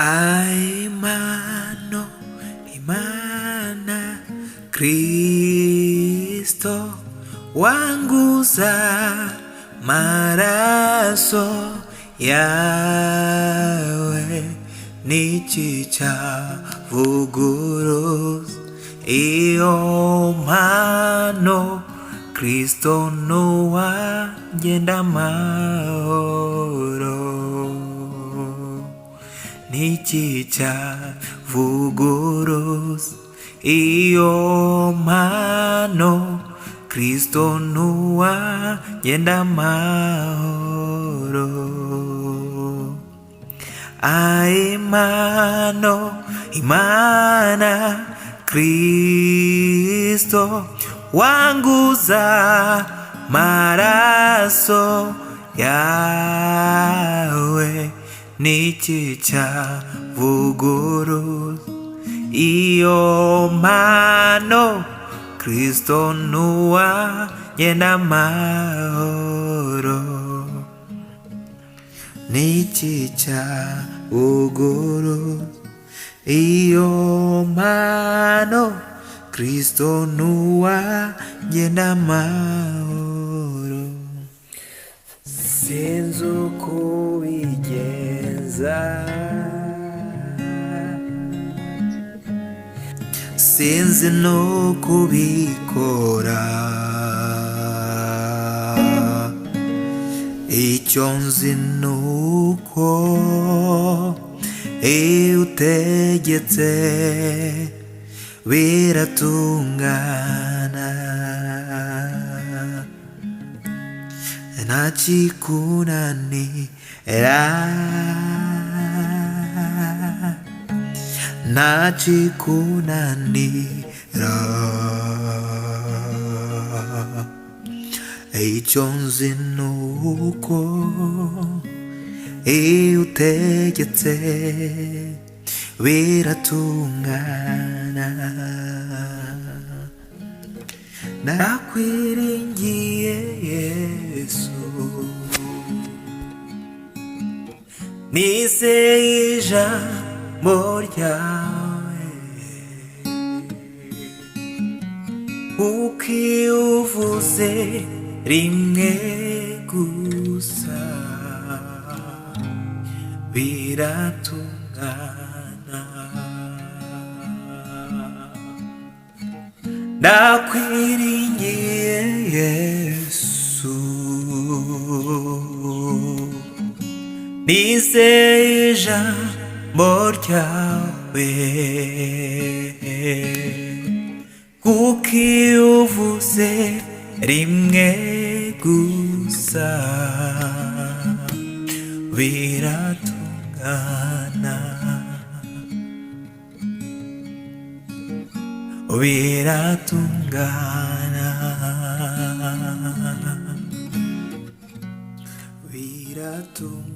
Imano Imana Kristo wanguza maraso yawe nichicha vuguruza iyo mpano Kristo nuwa ngenda mahoro nichicha vuguruza iyo mpano Kristo nuwa ngenda mahoro Imana Kristo wanguza maraso yawe nichicha vuguruza iyo mpano Kristo nuwa ngenda mahoro nichicha vuguruza iyo mpano Kristo nuwa ngenda mahoro sinzi uko bigenza sinzi no kubikora icyo nzi nuko iyo utegetse biratungana ntakikunanira ntakikunanira icyo nzi nuko iyo utegetse biratungana nakwiringiye Yesu nizeye ijambo ryawe kuko iyo uvuze rimwe gusa biratungana nakwiringiye Yesu nizeye ijambo ryawe kuko iyo uvuze rimwe gusa biratungana biratungana biratungana